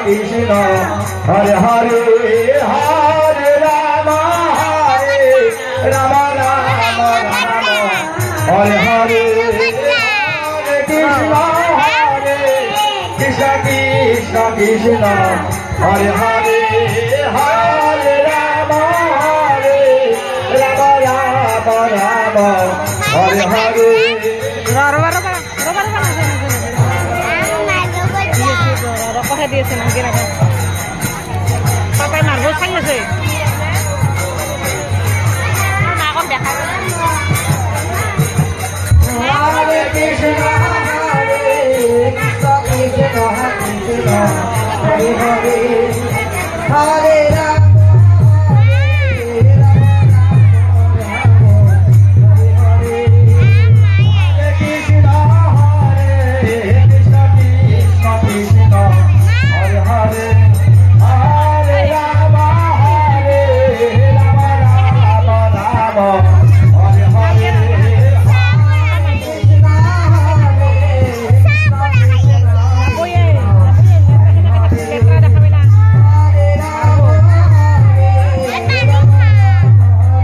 কৃষ্ণ হরে হরে হরে রাম রাম রাম রাম হরে হরে হরে কৃষ্ণ কৃষ্ণ কৃষ্ণ কৃষ্ণ হরে হরে হরে রাম রাম রাম হরে হরে কথা দিয়েছে না কেন পাপায় নার্ভাস হয়ে গেছে এখন দেখা হরে কৃষ্ণ হরে কৃষ্ণ কৃষ্ণ কৃষ্ণ হরে হরে হরে